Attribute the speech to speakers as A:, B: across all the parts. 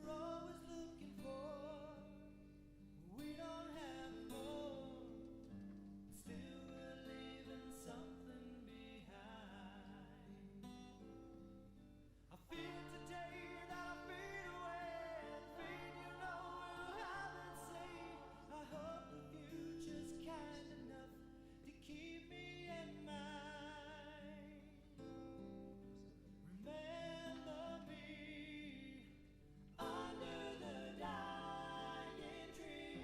A: we're always looking for, we don't have more. Still we're leaving something behind. I feel today that I fade away, and fade you know we'll have it saved. I hope the future's kind enough to keep me in mind. Remember me under the dying tree.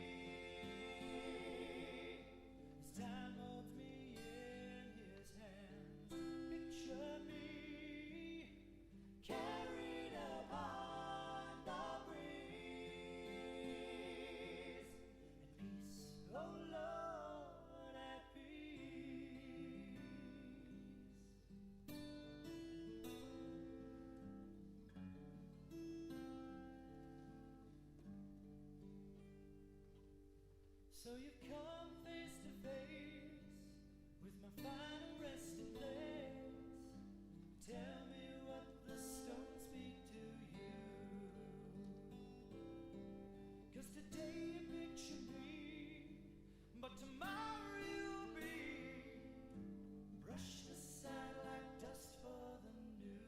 A: As time holds me in his hands, picture me carried upon the breeze. At peace, oh Lord, at peace. So you've come face to face with my final resting place. Tell me what the stones speak to you. 'Cause today you picture me, but tomorrow you'll be brushed aside like dust for the new.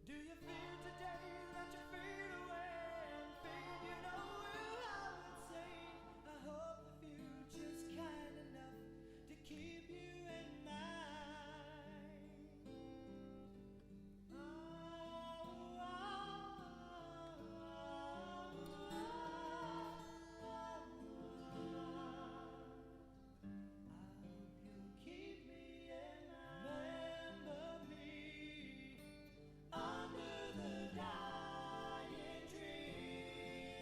A: Do you feel today that you fade away, and fade you know we'll have it saved? I hope the future's kind enough to keep you in mind. Oh, oh, I hope you'll keep me in mind. Remember me under the dying tree.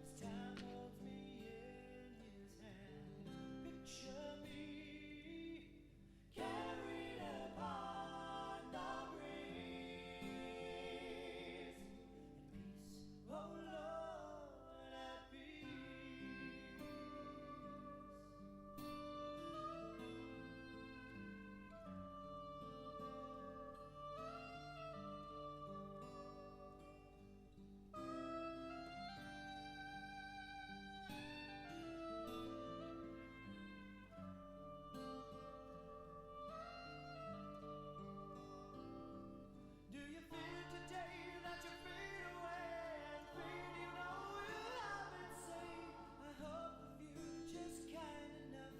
A: As time holds me in his hand, picture me carried upon the breeze. At peace, oh Lord, at peace. Do you feel today that you fade away, and fade you know we'll have it saved? I hope the future's kind enough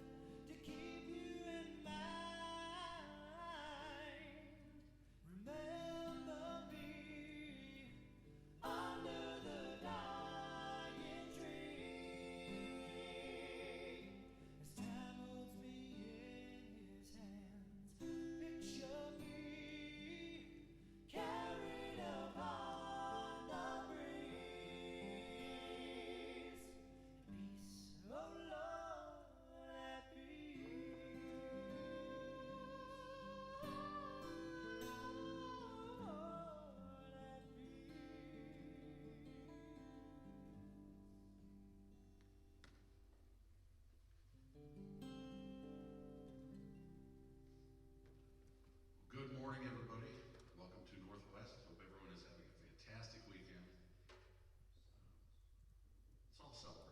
A: to keep you in mind. Remember me under the dying tree. As time holds me in his hands, picture me carried upon the breeze. At peace, oh Lord, at peace. Lord, at peace.
B: Good morning, everybody. Welcome to Northwest. Hope everyone is having a fantastic weekend. Let's all celebrate.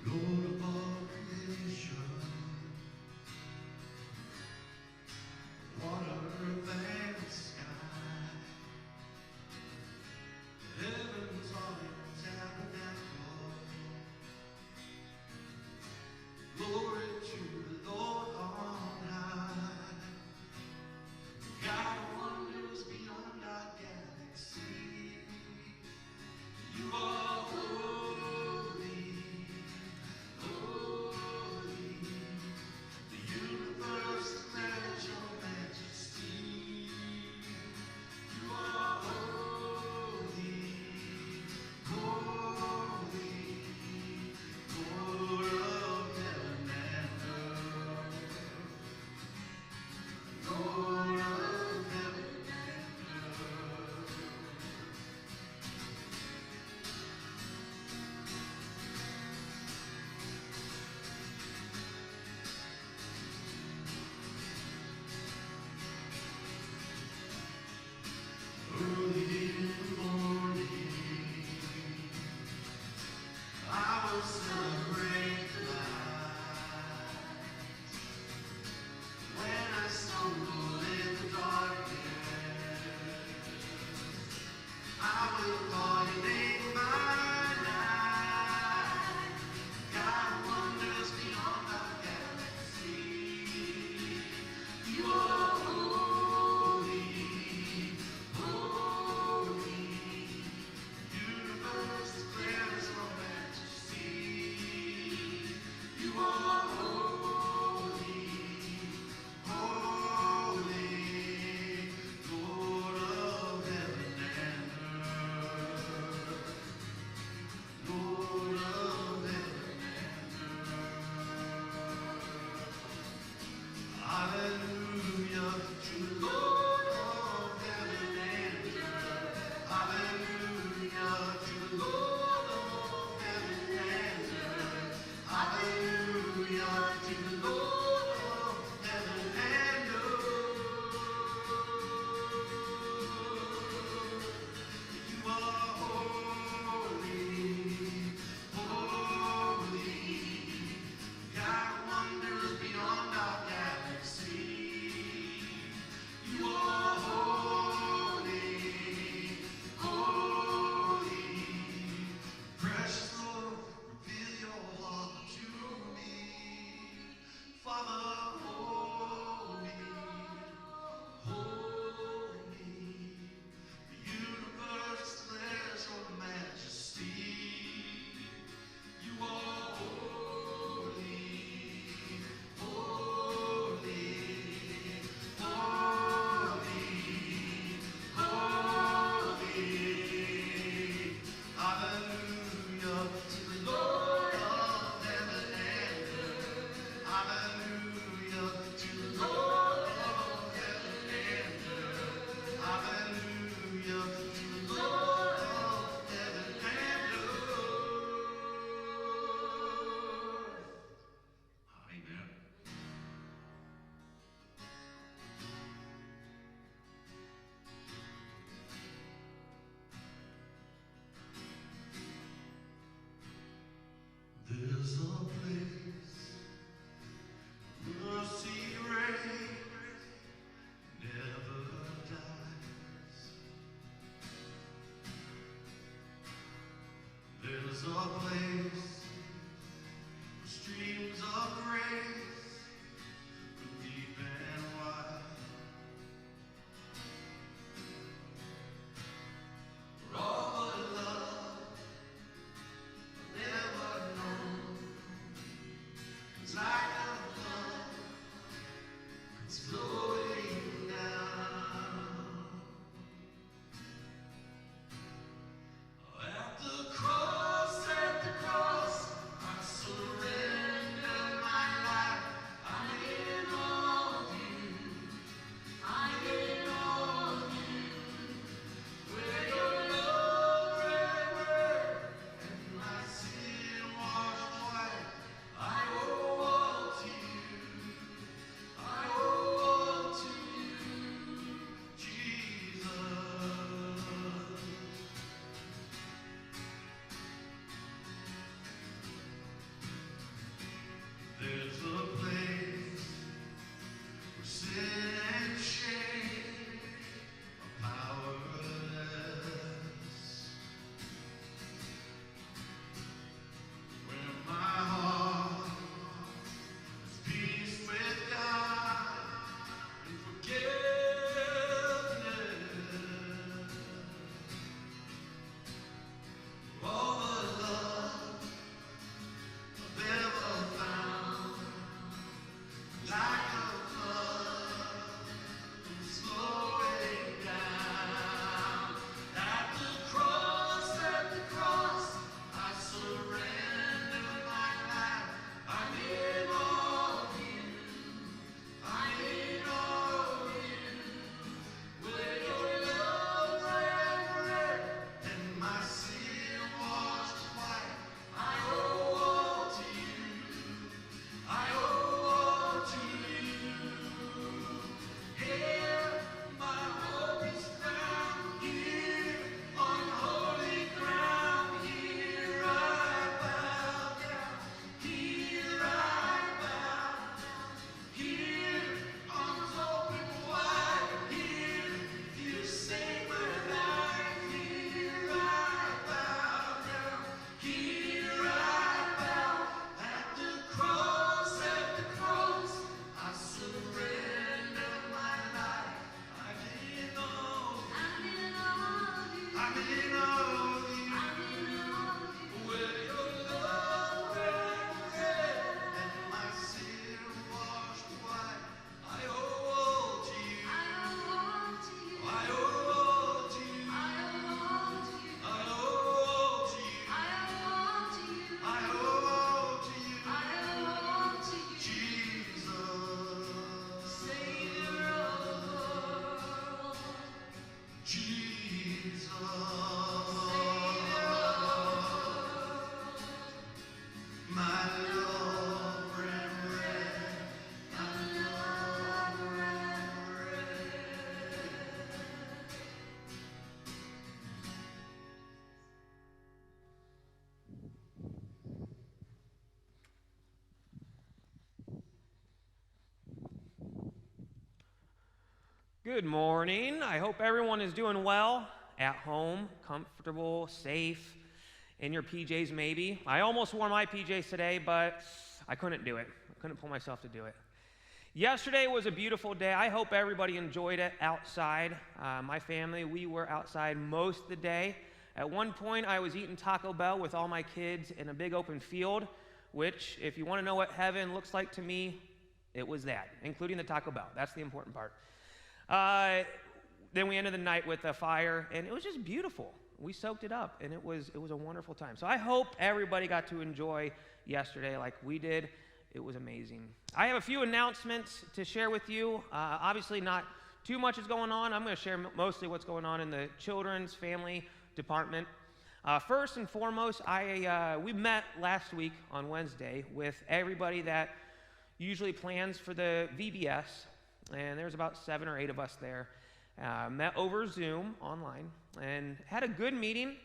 B: Lord of all creation, water, earth, and sky, the heavens are your tabernacle. Glory to the Lord on high. God wonders beyond our galaxy. You are holy, There's a place mercy reigns, never dies. There's a place where streams of grace run deep and wide. For all the love I've never known, it's like a flood, it's flowing down. At the cross, I surrender my life. I'm in all of you. I'm in all of you. Where your love ran red and my sin washed white. I owe all to you. I owe all to you, Jesus. There's a place where sin and shame are powerless, where my heart is peace with God and forgiveness. All the love I've ever found, like a flood, it's flowing down. At the cross, I surrender my life. I'm in all of you. I'm in all of you. Where your love ran red and my sin washed white. I owe all to you. I owe all to you. Here, my hope is found. Here, on holy ground. Here I bow down. Here I bow down. Here, arms open wide. Here, you save my life. Here I bow down. Here I bow. At the cross, I surrender my life. I'm in all of you. I'm in all of you. Where your love ran red and my sin washed white. I owe all to you. I owe all to you. I owe all to you. I owe all to you. I owe all to you. Jesus, Savior of the world. Jesus, Savior of the world. My love ran red. My love ran red.
C: Good morning. I hope everyone is doing well at home, comfortable, safe, in your PJs maybe. I almost wore my PJs today, but I couldn't do it. I couldn't pull myself to do it. Yesterday was a beautiful day. I hope everybody enjoyed it outside. My family, we were outside most of the day. At one point, I was eating Taco Bell with all my kids in a big open field, which, if you want to know what heaven looks like to me, it was that, including the Taco Bell. That's the important part. Then we ended the night with a fire, and it was just beautiful. We soaked it up, and it was a wonderful time. So I hope everybody got to enjoy yesterday like we did. It was amazing. I have a few announcements to share with you. Obviously, not too much is going on. I'm going to share mostly what's going on in the children's family department. First and foremost, we met last week on Wednesday with everybody that usually plans for the VBS, and there's about 7 or 8 of us there. Met over Zoom online and had a good meeting.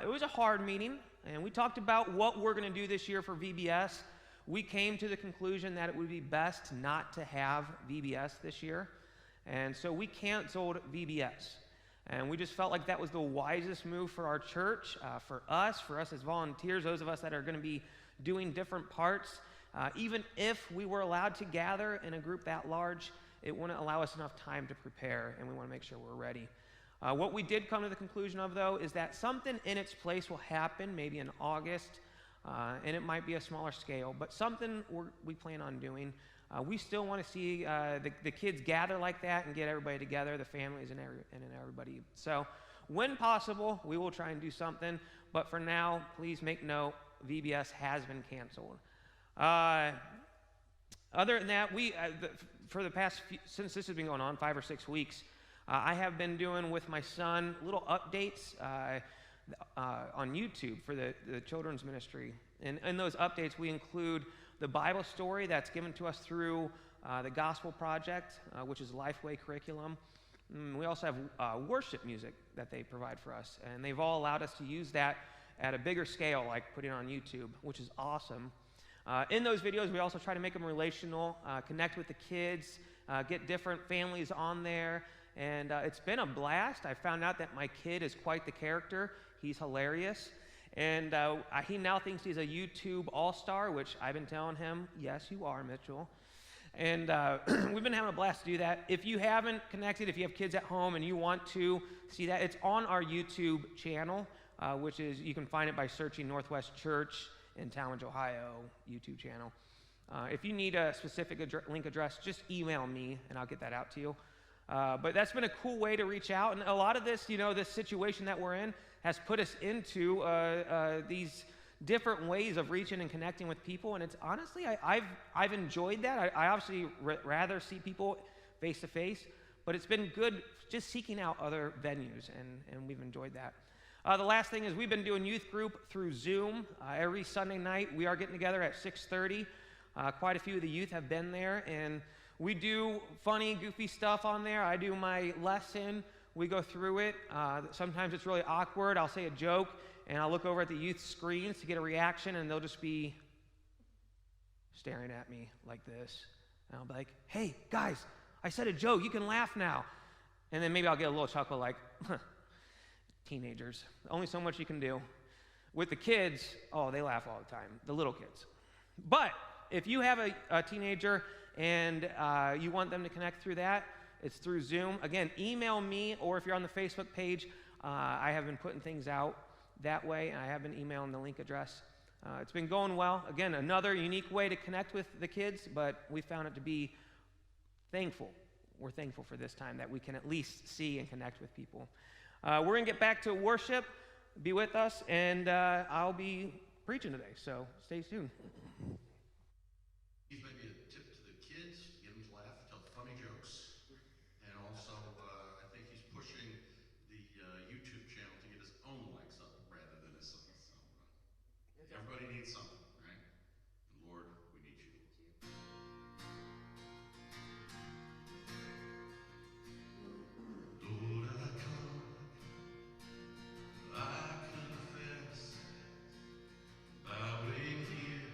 C: It was a hard meeting. and we talked about what we're going to do this year for VBS. We came to the conclusion that it would be best not to have VBS this year, and so we canceled VBS. And we just felt like that was the wisest move for our church, for us as volunteers, those of us that are going to be doing different parts. Even if we were allowed to gather in a group that large, it wouldn't allow us enough time to prepare, and we want to make sure we're ready. What we did come to the conclusion of, though, is that something in its place will happen, maybe in August, and it might be a smaller scale, but something we plan on doing. We still want to see the kids gather like that and get everybody together, the families and everybody. So when possible, we will try and do something, but for now, please make note, VBS has been canceled. Other than that, for the past since this has been going on, 5 or 6 weeks, I have been doing with my son little updates on YouTube for the children's ministry. And in those updates, we include the Bible story that's given to us through the Gospel Project, which is Lifeway curriculum. We also have worship music that they provide for us, and they've all allowed us to use that at a bigger scale, like putting it on YouTube, which is awesome. In those videos, we also try to make them relational, connect with the kids, get different families on there, and it's been a blast. I found out that my kid is quite the character. He's hilarious. And he now thinks he's a YouTube all-star, which I've been telling him, yes, you are, Mitchell. And we've been having a blast to do that. If you haven't connected, if you have kids at home and you want to see that, it's on our YouTube channel, which is, you can find it by searching Northwest Church in Tallmadge, Ohio YouTube channel. If you need a specific link address, just email me and I'll get that out to you. But that's been a cool way to reach out. And a lot of this, this situation that we're in has put us into these different ways of reaching and connecting with people. And it's honestly, I've enjoyed that. I obviously rather see people face to face, but it's been good just seeking out other venues, and we've enjoyed that. The last thing is we've been doing youth group through Zoom. Every Sunday night we are getting together at 6:30. Quite a few of the youth have been there, and we do funny, goofy stuff on there. I do my lesson. We go through it. Sometimes it's really awkward. I'll say a joke, and I'll look over at the youth screens to get a reaction, and they'll just be staring at me like this. And I'll be like, hey, guys, I said a joke. You can laugh now. And then maybe I'll get a little chuckle like, teenagers. Only so much you can do. With the kids, oh, they laugh all the time, the little kids. But if you have a teenager and you want them to connect through that, it's through Zoom. Again, email me, or if you're on the Facebook page, I have been putting things out that way, and I have been emailing the link address. It's been going well. Again, another unique way to connect with the kids, but we found it to be thankful. We're thankful for this time that we can at least see and connect with people. We're going to get back to worship. Be with us, and I'll be preaching today, so stay tuned.
B: He's maybe a tip to the kids, get them to laugh, tell funny jokes, and also I think he's pushing the YouTube channel to get his own likes up rather than his son's. So everybody needs something, right? And Lord, we need you. Lord, I come, I confess, bowing here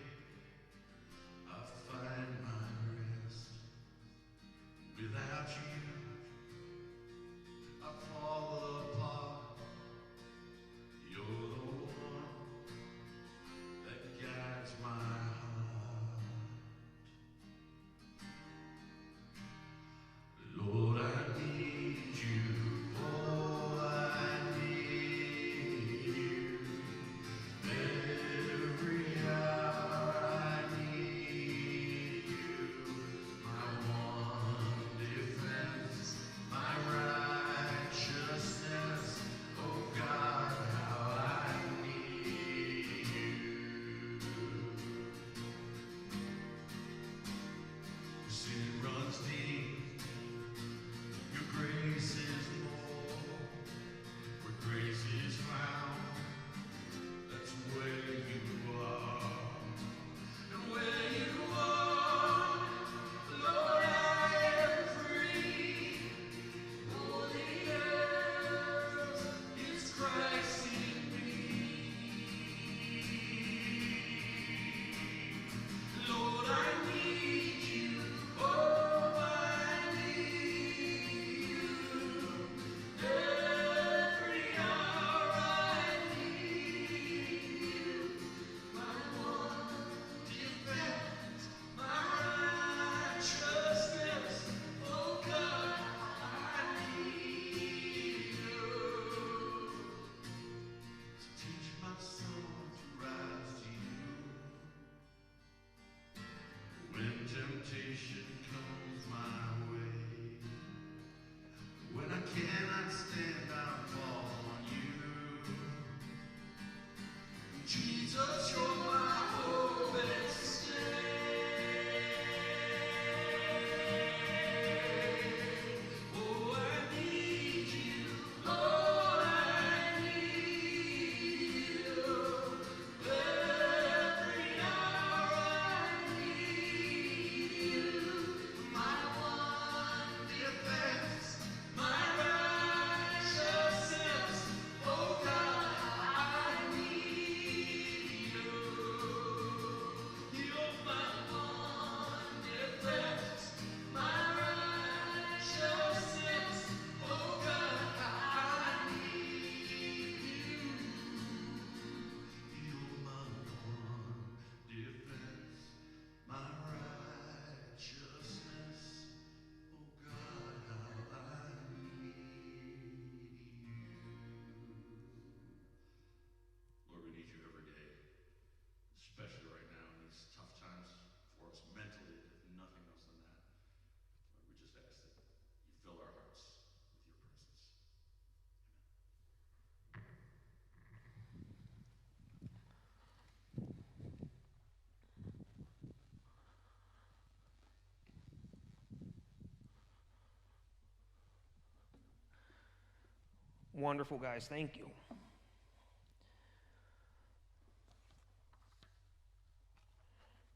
C: Wonderful, guys. Thank you.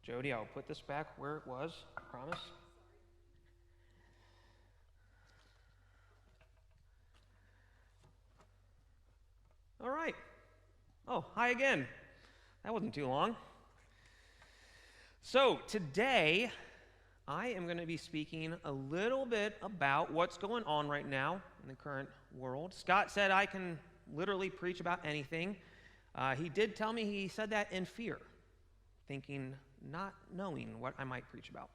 C: Jody, I'll put this back where it was, I promise. All right. Oh, hi again. That wasn't too long. So today, I am going to be speaking a little bit about what's going on right now in the current world. Scott said I can literally preach about anything. He did tell me he said that in fear, thinking, not knowing what I might preach about.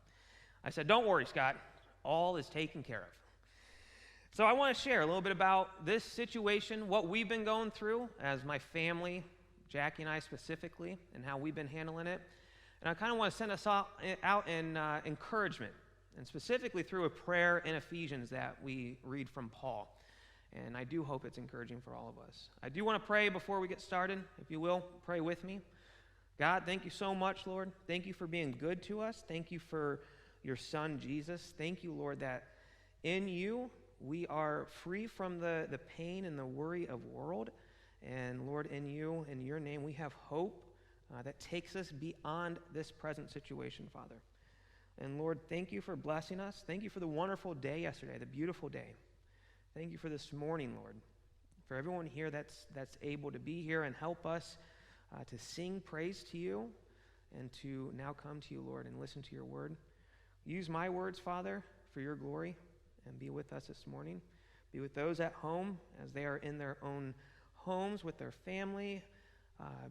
C: I said, don't worry, Scott. All is taken care of. So I want to share a little bit about this situation, what we've been going through as my family, Jackie and I specifically, and how we've been handling it. And I kind of want to send us out in encouragement, and specifically through a prayer in Ephesians that we read from Paul. And I do hope it's encouraging for all of us. I do want to pray before we get started. If you will, pray with me. God, thank you so much, Lord. Thank you for being good to us. Thank you for your Son, Jesus. Thank you, Lord, that in you we are free from the pain and the worry of world. And Lord, in you, in your name, we have hope that takes us beyond this present situation, Father. And Lord, thank you for blessing us. Thank you for the wonderful day yesterday, the beautiful day. Thank you for this morning, Lord, for everyone here that's able to be here and help us to sing praise to you and to now come to you, Lord, and listen to your word. Use my words, Father, for your glory, and be with us this morning. Be with those at home as they are in their own homes with their family.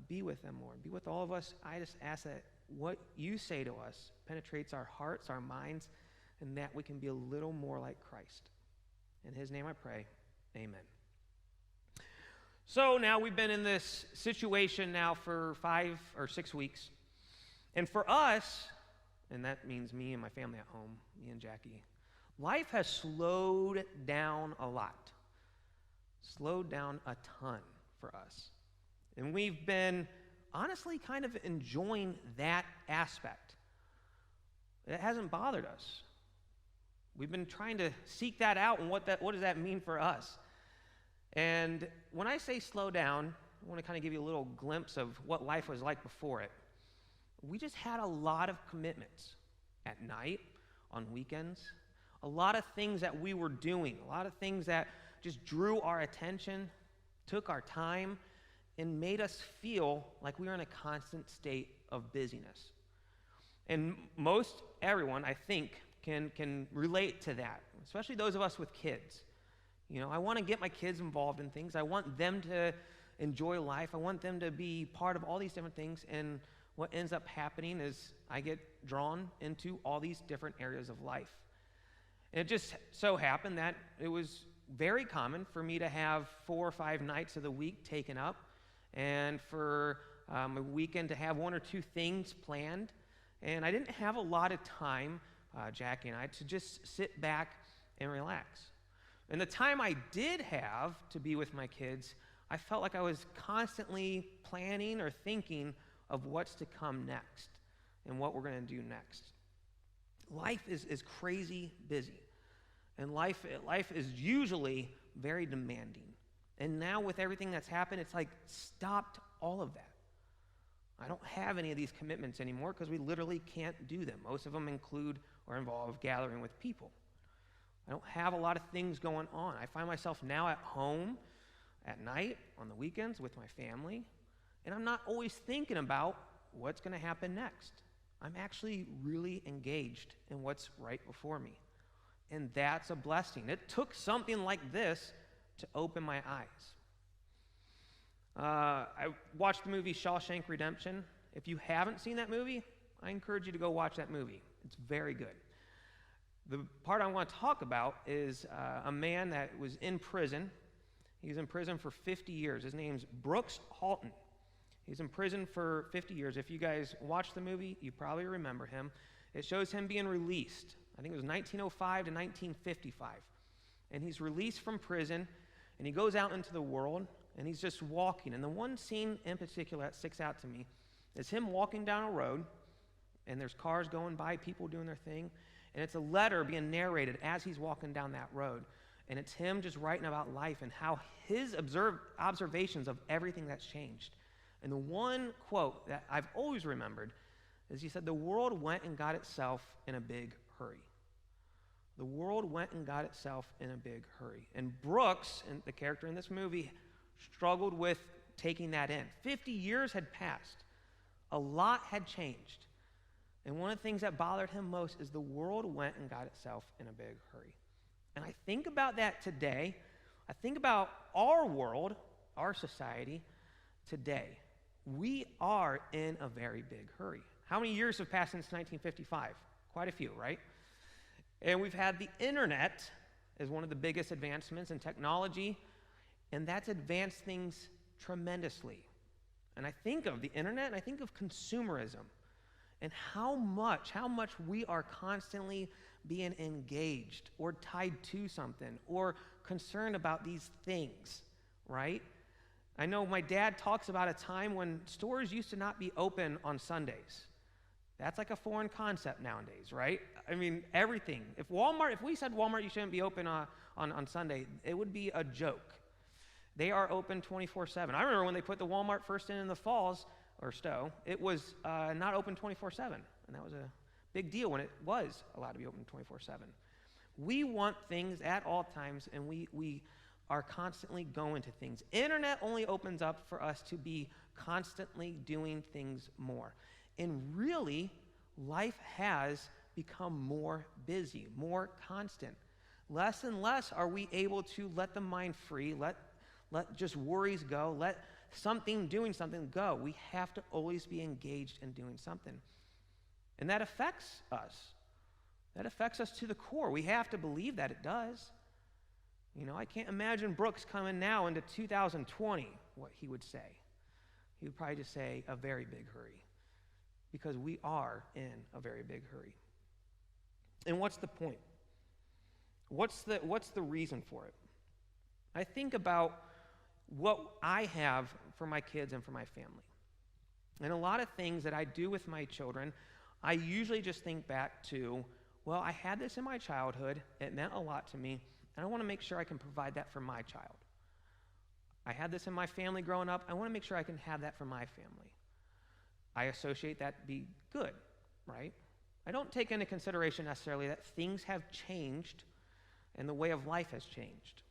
C: Be with them, Lord. Be with all of us. I just ask that what you say to us penetrates our hearts, our minds, and that we can be a little more like Christ. In his name I pray, amen. So now we've been in this situation now for 5 or 6 weeks. And for us, and that means me and my family at home, me and Jackie, life has slowed down a lot. Slowed down a ton for us. And we've been honestly kind of enjoying that aspect. It hasn't bothered us. We've been trying to seek that out and what does that mean for us? And when I say slow down, I want to kind of give you a little glimpse of what life was like before it. We just had a lot of commitments at night, on weekends, a lot of things that we were doing, a lot of things that just drew our attention, took our time, and made us feel like we were in a constant state of busyness. And most everyone, I think, can relate to that, especially those of us with kids. You know, I want to get my kids involved in things. I want them to enjoy life. I want them to be part of all these different things. And what ends up happening is I get drawn into all these different areas of life. And it just so happened that it was very common for me to have 4 or 5 nights of the week taken up, and for a weekend to have 1 or 2 things planned. And I didn't have a lot of time, Jackie and I, to just sit back and relax. And the time I did have to be with my kids, I felt like I was constantly planning or thinking of what's to come next and what we're going to do next. Life is crazy busy. And life is usually very demanding. And now with everything that's happened, it's like stopped all of that. I don't have any of these commitments anymore because we literally can't do them. Most of them include or involve gathering with people. I don't have a lot of things going on. I find myself now at home at night, on the weekends with my family, and I'm not always thinking about what's going to happen next. I'm actually really engaged in what's right before me. And that's a blessing. It took something like this to open my eyes. I watched the movie Shawshank Redemption. If you haven't seen that movie, I encourage you to go watch that movie. It's very good. The part I want to talk about is a man that was in prison. He was in prison for 50 years. His name's Brooks Halton. He's in prison for 50 years. If you guys watch the movie, you probably remember him. It shows him being released. I think it was 1905 to 1955. And he's released from prison, and he goes out into the world, and he's just walking. And the one scene in particular that sticks out to me is him walking down a road, and there's cars going by, people doing their thing, and it's a letter being narrated as he's walking down that road. And it's him just writing about life and how his observations of everything that's changed. And the one quote that I've always remembered is he said, "The world went and got itself in a big hurry." The world went and got itself in a big hurry. And Brooks, and the character in this movie, struggled with taking that in. 50 years had passed. A lot had changed. And one of the things that bothered him most is the world went and got itself in a big hurry. And I think about that today. I think about our world, our society today. We are in a very big hurry. How many years have passed since 1955? Quite a few, right? And we've had the internet as one of the biggest advancements in technology, and that's advanced things tremendously. And I think of the internet, and I think of consumerism, and how much we are constantly being engaged or tied to something or concerned about these things, right? I know my dad talks about a time when stores used to not be open on Sundays. That's like a foreign concept nowadays, right? I mean, everything. If we said Walmart, you shouldn't be open on Sunday, it would be a joke. They are open 24/7. I remember when they put the Walmart First in the Falls, or Stowe, it was not open 24/7. And that was a big deal when it was allowed to be open 24/7. We want things at all times, and we are constantly going to things. Internet only opens up for us to be constantly doing things more. And really, life has become more busy, more constant. Less and less are we able to let the mind free, let just worries go, let doing something go. We have to always be engaged in doing something. And that affects us. That affects us to the core. We have to believe that it does. You know, I can't imagine Brooks coming now into 2020, what he would say. He would probably just say, a very big hurry. Because we are in a very big hurry. And what's the point? What's the reason for it? I think about what I have for my kids and for my family. And a lot of things that I do with my children, I usually just think back to, well, I had this in my childhood, it meant a lot to me, and I want to make sure I can provide that for my child. I had this in my family growing up, I want to make sure I can have that for my family. I associate that to be good, right? I don't take into consideration necessarily that things have changed and the way of life has changed.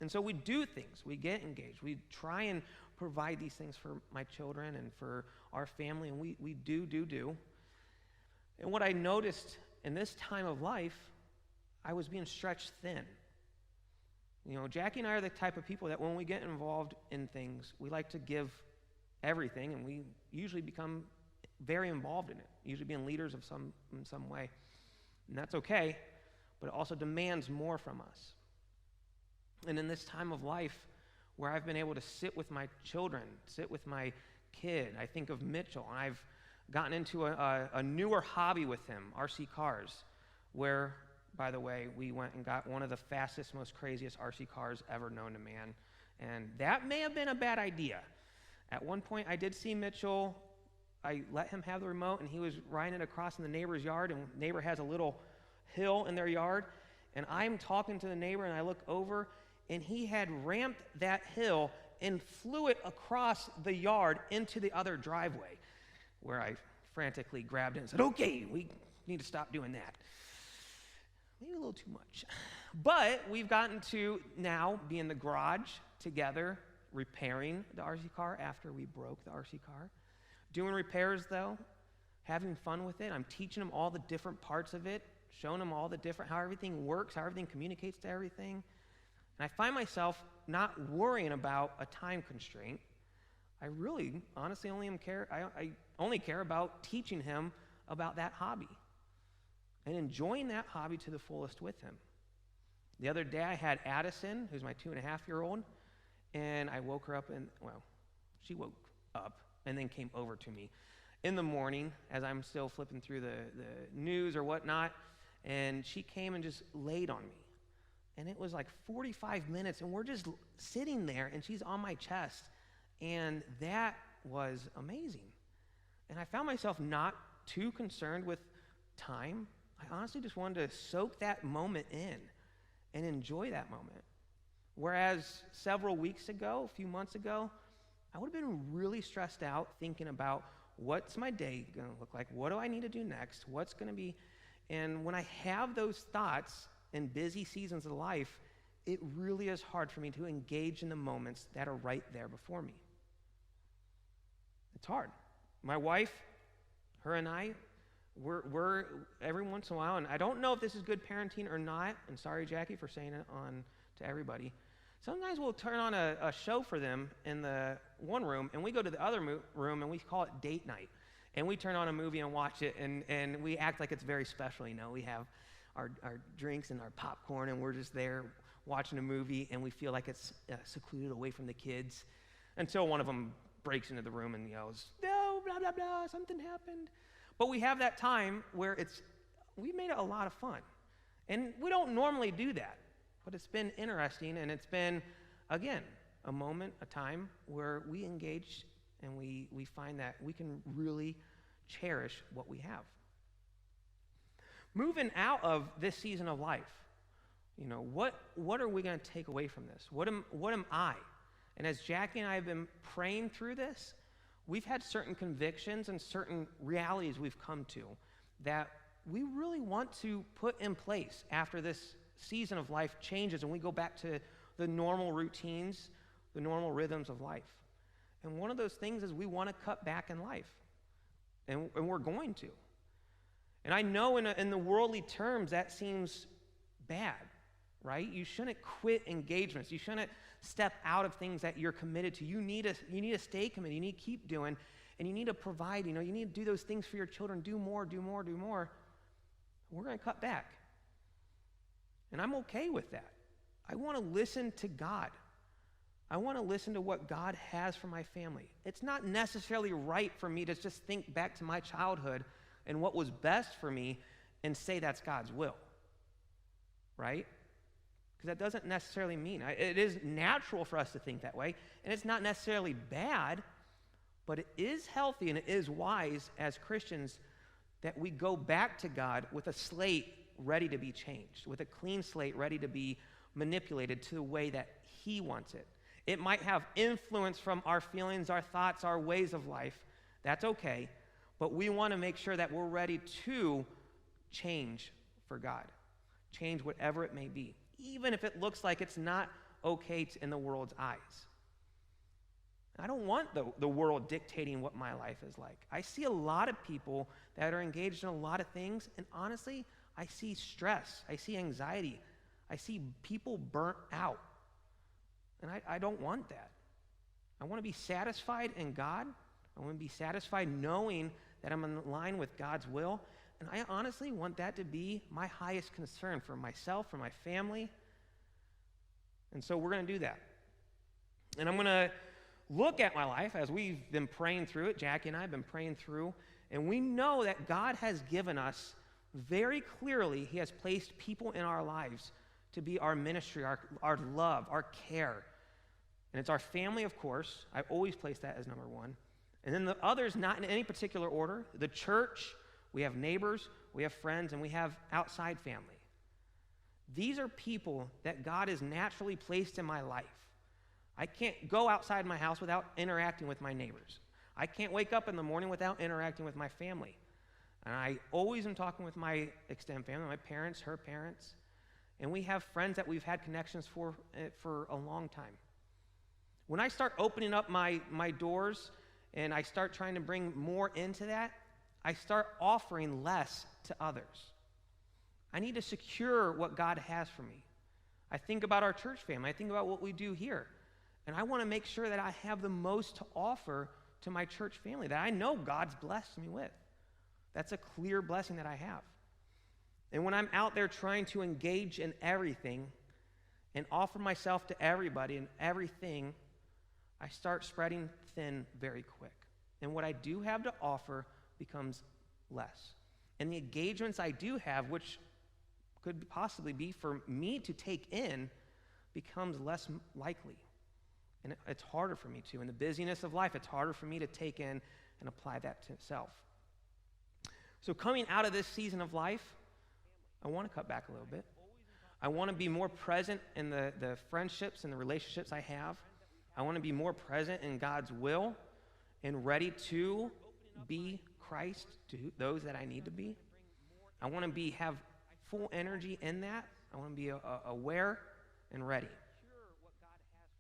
C: And so we do things, we get engaged, we try and provide these things for my children and for our family, and we do. And what I noticed in this time of life, I was being stretched thin. You know, Jackie and I are the type of people that when we get involved in things, we like to give everything, and we usually become very involved in it, usually being leaders of in some way. And that's okay, but it also demands more from us. And in this time of life where I've been able to sit with my children, sit with my kid, I think of Mitchell, and I've gotten into a newer hobby with him, RC cars, where, by the way, we went and got one of the fastest, most craziest RC cars ever known to man. And that may have been a bad idea. At one point, I did see Mitchell. I let him have the remote, and he was riding it across in the neighbor's yard, and the neighbor has a little hill in their yard. And I'm talking to the neighbor, and I look over, and he had ramped that hill and flew it across the yard into the other driveway, where I frantically grabbed it and said, okay, we need to stop doing that. Maybe a little too much. But we've gotten to now be in the garage together, repairing the RC car after we broke the RC car. Doing repairs, though, having fun with it. I'm teaching them all the different parts of it, showing them all the different, how everything works, how everything communicates to everything. And I find myself not worrying about a time constraint. I really, honestly, I only care about teaching him about that hobby and enjoying that hobby to the fullest with him. The other day, I had Addison, who's my 2.5-year-old, and I woke her up, and, well, she woke up and then came over to me in the morning as I'm still flipping through the news or whatnot, and she came and just laid on me. And it was like 45 minutes, and we're just sitting there, and she's on my chest, and that was amazing. And I found myself not too concerned with time. I honestly just wanted to soak that moment in and enjoy that moment. Whereas several weeks ago, a few months ago, I would have been really stressed out thinking about what's my day going to look like? What do I need to do next? What's going to be? And when I have those thoughts in busy seasons of life, it really is hard for me to engage in the moments that are right there before me. It's hard. My wife, her and I, we're every once in a while, and I don't know if this is good parenting or not, and sorry, Jackie, for saying it on to everybody. Sometimes we'll turn on a show for them in the one room, and we go to the other room, and we call it date night. And we turn on a movie and watch it, and we act like it's very special. You know, we have our drinks and our popcorn, and we're just there watching a movie, and we feel like it's secluded away from the kids until one of them breaks into the room and yells, "No, blah, blah, blah, something happened." But we have that time where we made it a lot of fun. And we don't normally do that, but it's been interesting, and it's been, again, a moment, a time where we engage and we find that we can really cherish what we have. Moving out of this season of life, you know, what are we going to take away from this? What am I? And as Jackie and I have been praying through this, we've had certain convictions and certain realities we've come to that we really want to put in place after this season of life changes and we go back to the normal routines, the normal rhythms of life. And one of those things is we want to cut back in life, and we're going to. And I know in the worldly terms that seems bad, right? You shouldn't quit engagements. You shouldn't step out of things that you're committed to. You need to stay committed. You need to keep doing, and you need to provide. You know, you need to do those things for your children. Do more, do more, do more. We're going to cut back. And I'm okay with that. I want to listen to God. I want to listen to what God has for my family. It's not necessarily right for me to just think back to my childhood and what was best for me and say that's God's will, right? Because that doesn't necessarily mean. It is natural for us to think that way, and it's not necessarily bad, but it is healthy and it is wise as Christians that we go back to God with a slate ready to be changed, with a clean slate ready to be manipulated to the way that He wants it. It might have influence from our feelings, our thoughts, our ways of life. That's okay, but we want to make sure that we're ready to change for God, change whatever it may be, even if it looks like it's not okay in the world's eyes. I don't want the world dictating what my life is like. I see a lot of people that are engaged in a lot of things, and honestly, I see stress, I see anxiety, I see people burnt out, and I don't want that. I want to be satisfied in God. I want to be satisfied knowing that I'm in line with God's will, and I honestly want that to be my highest concern for myself, for my family, and so we're going to do that. And I'm going to look at my life as we've been praying through it. Jackie and I have been praying through, and we know that God has given us very clearly, He has placed people in our lives to be our ministry, our love, our care. And it's our family, of course. I always place that as number one. And then the others, not in any particular order. The church, we have neighbors, we have friends, and we have outside family. These are people that God has naturally placed in my life. I can't go outside my house without interacting with my neighbors. I can't wake up in the morning without interacting with my family. And I always am talking with my extended family, my parents, her parents. And we have friends that we've had connections for a long time. When I start opening up my doors and I start trying to bring more into that, I start offering less to others. I need to secure what God has for me. I think about our church family. I think about what we do here. And I want to make sure that I have the most to offer to my church family that I know God's blessed me with. That's a clear blessing that I have. And when I'm out there trying to engage in everything and offer myself to everybody and everything, I start spreading thin very quick. And what I do have to offer becomes less. And the engagements I do have, which could possibly be for me to take in, becomes less likely. And it's harder for me to. In the busyness of life, it's harder for me to take in and apply that to self. So coming out of this season of life, I want to cut back a little bit. I want to be more present in the friendships and the relationships I have. I want to be more present in God's will and ready to be Christ to those that I need to be. I want to have full energy in that. I want to be aware and ready.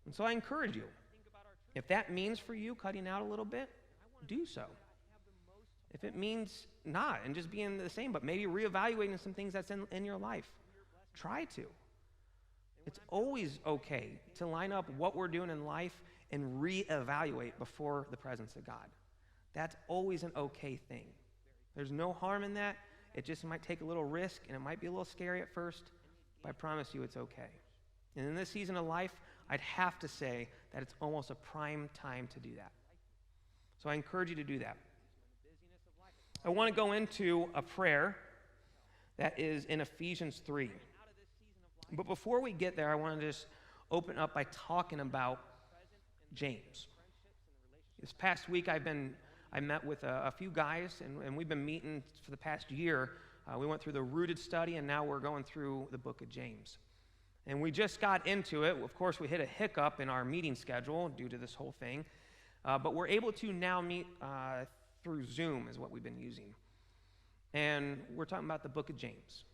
C: And so I encourage you, if that means for you cutting out a little bit, do so. If it means not and just being the same, but maybe reevaluating some things that's in your life, try to. It's always okay to line up what we're doing in life and reevaluate before the presence of God. That's always an okay thing. There's no harm in that. It just might take a little risk, and it might be a little scary at first, but I promise you it's okay. And in this season of life, I'd have to say that it's almost a prime time to do that. So I encourage you to do that. I want to go into a prayer that is in Ephesians 3. But before we get there, I want to just open up by talking about James. This past week, I met with a few guys, and we've been meeting for the past year. We went through the Rooted study, and now we're going through the book of James. And we just got into it. Of course, we hit a hiccup in our meeting schedule due to this whole thing. But we're able to now meet through Zoom is what we've been using. And we're talking about the book of James.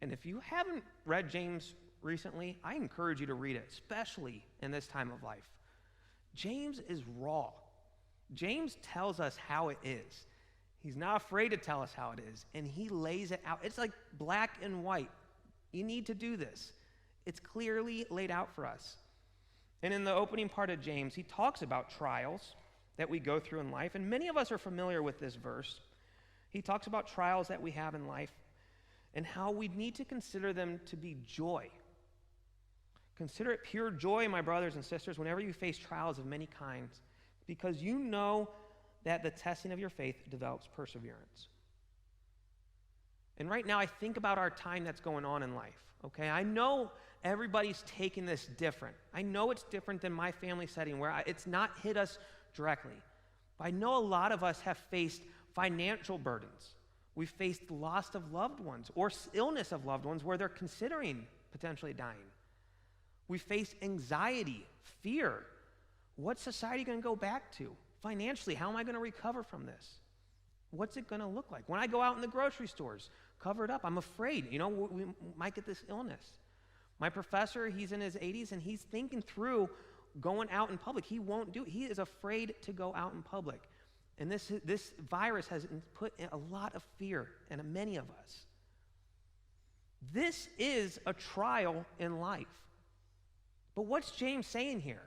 C: And if you haven't read James recently, I encourage you to read it, especially in this time of life. James is raw. James tells us how it is. He's not afraid to tell us how it is, and he lays it out. It's like black and white. You need to do this. It's clearly laid out for us. And in the opening part of James, he talks about trials that we go through in life, and many of us are familiar with this verse. He talks about trials that we have in life and how we need to consider them to be joy. Consider it pure joy, my brothers and sisters, whenever you face trials of many kinds, because you know that the testing of your faith develops perseverance. And right now, I think about our time that's going on in life, okay? I know everybody's taking this different. I know it's different than my family setting where it's not hit us directly. But I know a lot of us have faced financial burdens. We've faced loss of loved ones or illness of loved ones where they're considering potentially dying. We face anxiety, fear. What's society going to go back to? Financially, how am I going to recover from this? What's it going to look like? When I go out in the grocery stores, covered up, I'm afraid, we might get this illness. My professor, he's in his 80s, and he's thinking through going out in public. He won't do it. He is afraid to go out in public. And this virus has put in a lot of fear in many of us. This is a trial in life. But what's James saying here?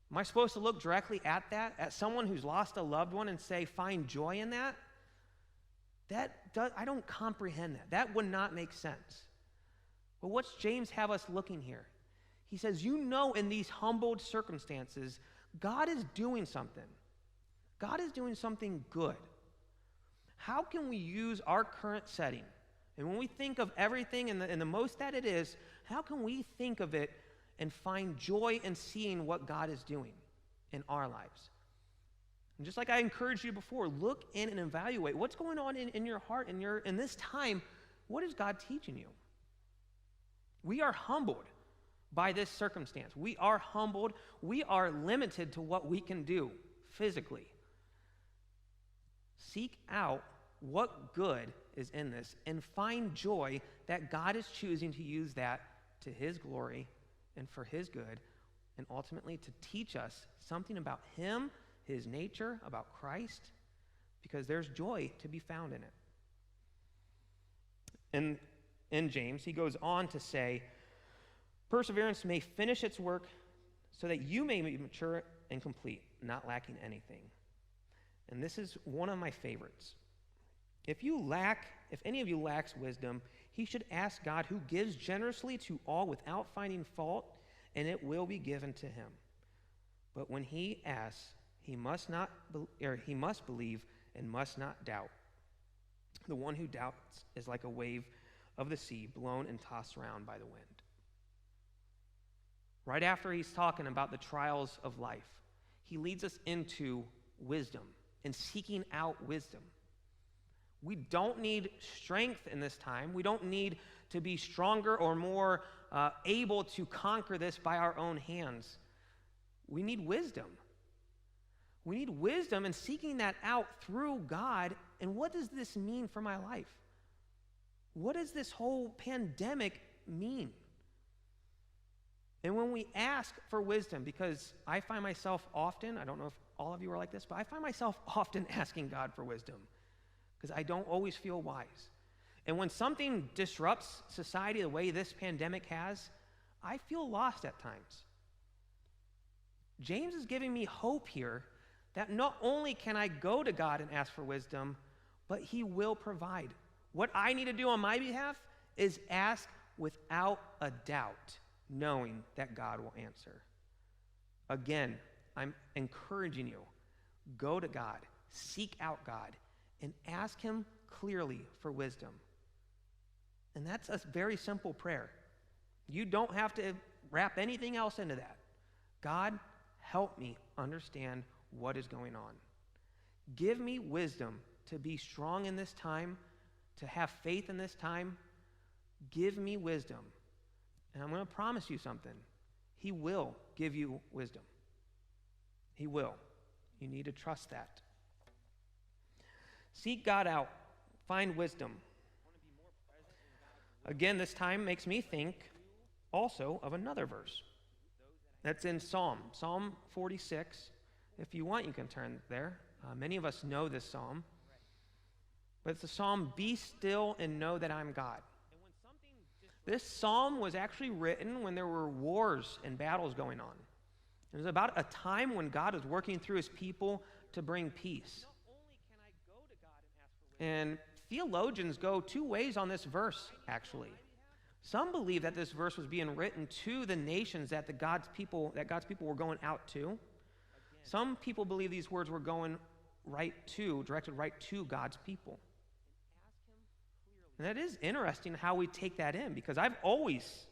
C: Am I supposed to look directly at that, at someone who's lost a loved one, and say, find joy in that? I don't comprehend that. That would not make sense. But what's James have us looking here? He says, in these humbled circumstances, God is doing something. God is doing something good. How can we use our current setting? And when we think of everything and the most that it is, how can we think of it and find joy in seeing what God is doing in our lives? And just like I encouraged you before, look in and evaluate what's going on in your heart in this time. What is God teaching you? We are humbled by this circumstance. We are humbled. We are limited to what we can do physically. Seek out what good is in this and find joy that God is choosing to use that to his glory and for his good, and ultimately to teach us something about him, his nature, about Christ, because there's joy to be found in it. And in James, he goes on to say, perseverance may finish its work so that you may be mature and complete, not lacking anything. And this is one of my favorites. If any of you lacks wisdom, he should ask God, who gives generously to all without finding fault, and it will be given to him. But when he asks, he must believe and must not doubt. The one who doubts is like a wave of the sea, blown and tossed around by the wind. Right after he's talking about the trials of life, he leads us into wisdom and seeking out wisdom. We don't need strength in this time. We don't need to be stronger or more able to conquer this by our own hands. We need wisdom. We need wisdom and seeking that out through God. And what does this mean for my life? What does this whole pandemic mean? And when we ask for wisdom, because I find myself often, I don't know if all of you are like this, but I find myself often asking God for wisdom because I don't always feel wise. And when something disrupts society the way this pandemic has, I feel lost at times. James is giving me hope here that not only can I go to God and ask for wisdom, but he will provide. What I need to do on my behalf is ask without a doubt, knowing that God will answer. Again, I'm encouraging you, go to God, seek out God, and ask him clearly for wisdom. And that's a very simple prayer. You don't have to wrap anything else into that. God, help me understand what is going on. Give me wisdom to be strong in this time, to have faith in this time. Give me wisdom. And I'm going to promise you something. He will give you wisdom. He will. You need to trust that. Seek God out. Find wisdom. Again, this time makes me think also of another verse. That's in Psalm 46. If you want, you can turn there. Many of us know this psalm. But it's the psalm, "Be still and know that I'm God." This psalm was actually written when there were wars and battles going on. It was about a time when God was working through his people to bring peace. And theologians go two ways on this verse, actually. Some believe that this verse was being written to the nations that God's people were going out to. Some people believe these words were directed right to God's people. And that is interesting how we take that in, because I've always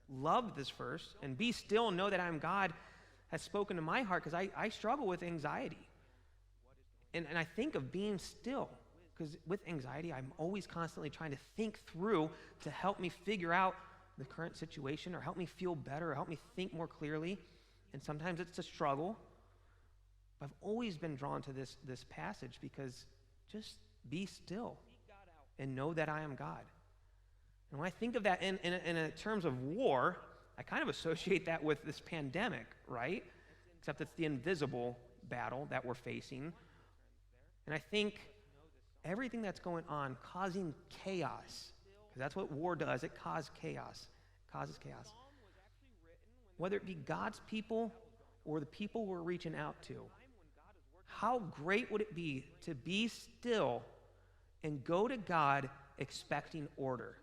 C: loved this verse, and "be still and know that I'm God" has spoken to my heart because I struggle with anxiety. And I think of being still, because with anxiety, I'm always constantly trying to think through to help me figure out the current situation or help me feel better or help me think more clearly. And sometimes it's a struggle. But I've always been drawn to this passage because just be still and know that I am God. And when I think of that in terms of war, I kind of associate that with this pandemic, right? Except it's the invisible battle that we're facing. And I think everything that's going on causing chaos, because that's what war does. It causes chaos. Whether it be God's people or the people we're reaching out to. How great would it be to be still and go to God expecting order?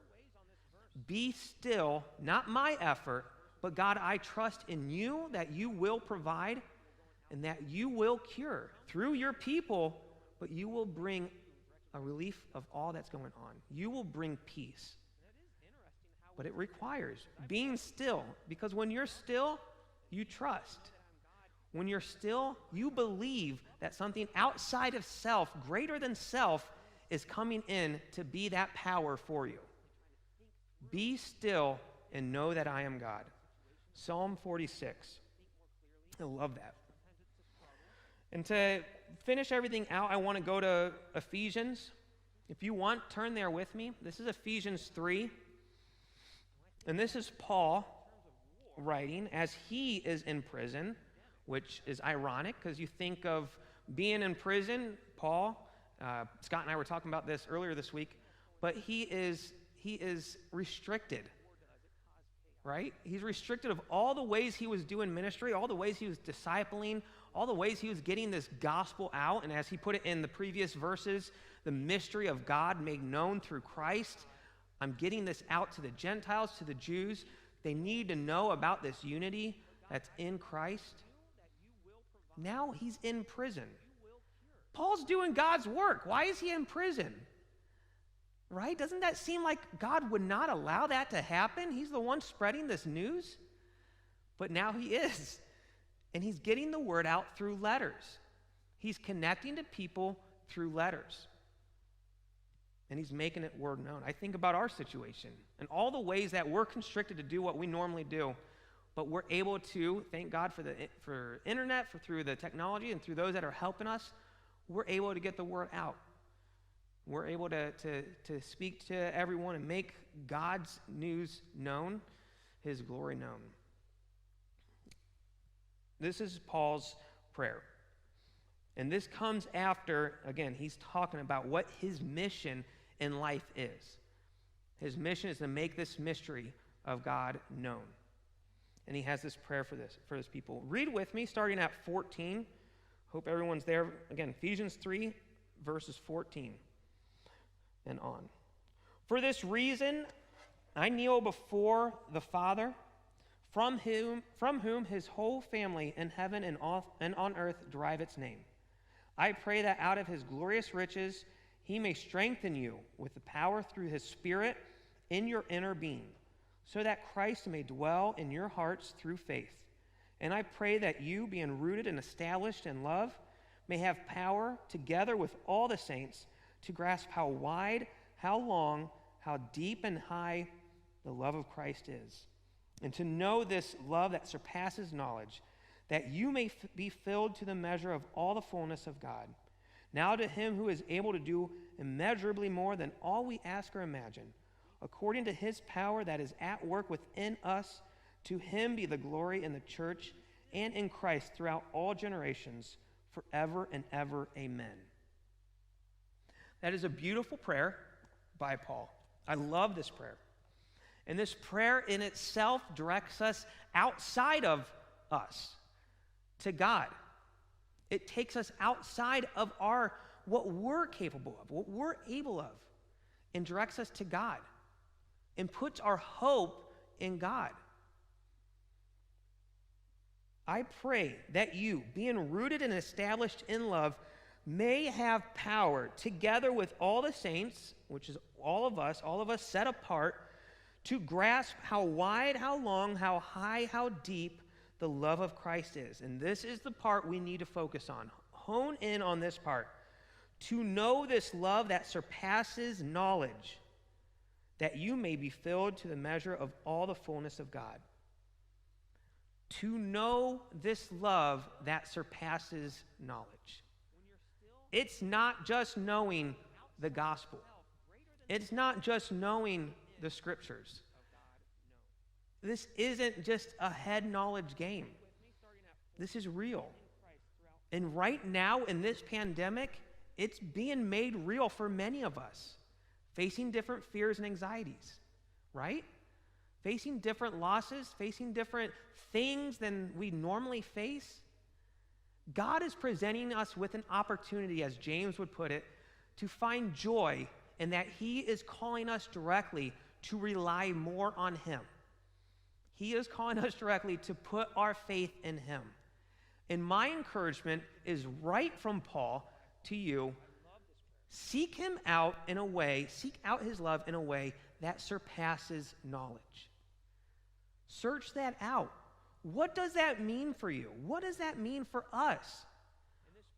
C: Be still, not my effort, but God, I trust in you that you will provide and that you will cure through your people, but you will bring a relief of all that's going on. You will bring peace. But it requires being still, because when you're still, you trust. When you're still, you believe that something outside of self, greater than self, is coming in to be that power for you. Be still and know that I am God. Psalm 46. I love that. And to finish everything out, I want to go to Ephesians. If you want, turn there with me. This is Ephesians 3. And this is Paul writing as he is in prison, which is ironic because you think of being in prison. Paul, Scott and I were talking about this earlier this week, but he is restricted, right? He's restricted of all the ways he was doing ministry, all the ways he was discipling, all the ways he was getting this gospel out. And as he put it in the previous verses, the mystery of God made known through Christ. I'm getting this out to the Gentiles, to the Jews. They need to know about this unity that's in Christ. Now he's in prison. Paul's doing God's work. Why is he in prison? Right? Doesn't that seem like God would not allow that to happen? He's the one spreading this news. But now he is. And he's getting the word out through letters. He's connecting to people through letters. and he's making it word known. I think about our situation and all the ways that we're constricted to do what we normally do, but we're able to, thank God for internet, through the technology, and through those that are helping us, we're able to get the word out. We're able to speak to everyone and make God's news known, his glory known. This is Paul's prayer. And this comes after, again, he's talking about what his mission in life is. His mission is to make this mystery of God known. And he has this prayer for his people. Read with me, starting at 14. Hope everyone's there. Again, Ephesians 3, verses 14 and on. For this reason, I kneel before the Father, from whom his whole family in heaven and on earth derive its name. I pray that out of his glorious riches he may strengthen you with the power through his Spirit in your inner being, so that Christ may dwell in your hearts through faith. And I pray that you, being rooted and established in love, may have power, together with all the saints, to grasp how wide, how long, how deep and high the love of Christ is, and to know this love that surpasses knowledge, that you may be filled to the measure of all the fullness of God. Now to him who is able to do immeasurably more than all we ask or imagine, according to his power that is at work within us, to him be the glory in the church and in Christ throughout all generations, forever and ever. Amen. That is a beautiful prayer by Paul. I love this prayer. And this prayer in itself directs us outside of us to God. It takes us outside of what we're capable of, what we're able of, and directs us to God and puts our hope in God. I pray that you, being rooted and established in love, may have power, together with all the saints, which is all of us set apart, to grasp how wide, how long, how high, how deep the love of Christ is. And this is the part we need to focus on. Hone in on this part. To know this love that surpasses knowledge, that you may be filled to the measure of all the fullness of God. To know this love that surpasses knowledge. It's not just knowing the gospel. It's not just knowing the scriptures. This isn't just a head knowledge game. This is real. And right now in this pandemic, it's being made real for many of us, facing different fears and anxieties, right? Facing different losses, facing different things than we normally face. God is presenting us with an opportunity, as James would put it, to find joy in that he is calling us directly to rely more on him. He is calling us directly to put our faith in him. And my encouragement is right from Paul to you. Seek out his love in a way that surpasses knowledge. Search that out. What does that mean for you? What does that mean for us?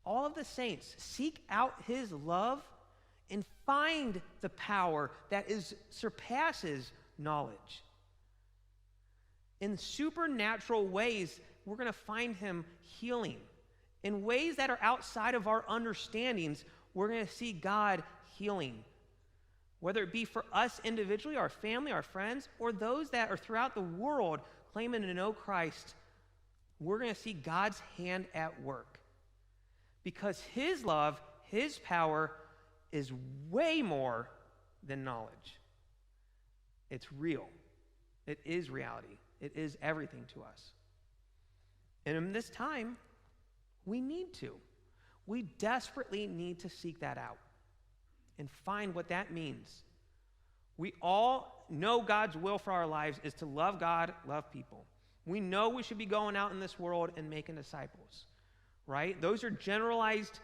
C: All of the saints, seek out his love and find the power that surpasses knowledge. In supernatural ways, we're going to find him healing. In ways that are outside of our understandings, we're going to see God healing. Whether it be for us individually, our family, our friends, or those that are throughout the world claiming to know Christ, we're going to see God's hand at work. Because his love, his power is way more than knowledge. It's real. It is reality. It is everything to us. And in this time, we need to. We desperately need to seek that out and find what that means. We all know God's will for our lives is to love God, love people. We know we should be going out in this world and making disciples, right? Those are generalized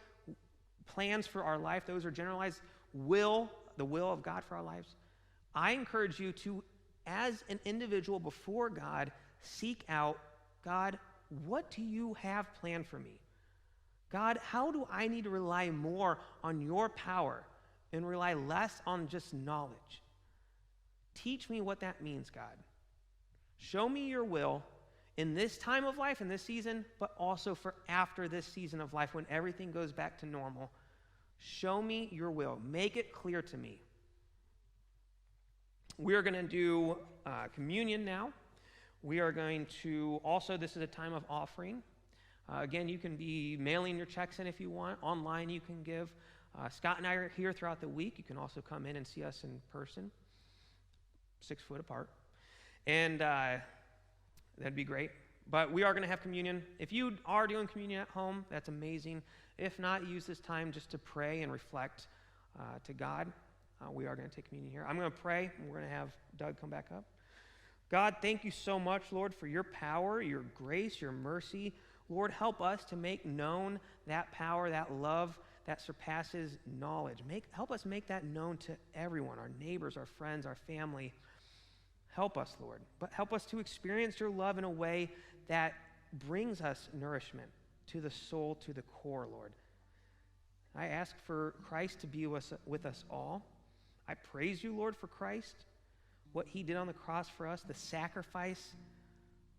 C: plans for our life. Those are generalized the will of God for our lives. I encourage you to, as an individual before God, seek out, God, what do you have planned for me? God, how do I need to rely more on your power and rely less on just knowledge. Teach me what that means, God. Show me your will in this time of life, in this season, but also for after this season of life when everything goes back to normal. Show me your will. Make it clear to me. We are going to do communion now. We are going to also, this is a time of offering. Again, you can be mailing your checks in if you want. Online, you can give. Scott and I are here throughout the week. You can also come in and see us in person, 6 foot apart. And that'd be great. But we are going to have communion. If you are doing communion at home, that's amazing. If not, use this time just to pray and reflect to God. We are going to take communion here. I'm going to pray, and we're going to have Doug come back up. God, thank you so much, Lord, for your power, your grace, your mercy. Lord, help us to make known that power, that love that surpasses knowledge. Help us make that known to everyone, our neighbors, our friends, our family. Help us, Lord. But help us to experience your love in a way that brings us nourishment to the soul, to the core, Lord. I ask for Christ to be with us all. I praise you, Lord, for Christ, what he did on the cross for us, the sacrifice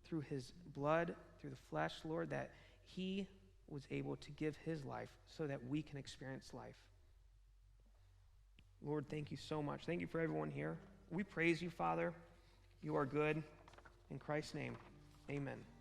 C: through his blood, through the flesh, Lord, that he was able to give his life so that we can experience life. Lord, thank you so much. Thank you for everyone here. We praise you, Father. You are good. In Christ's name, amen.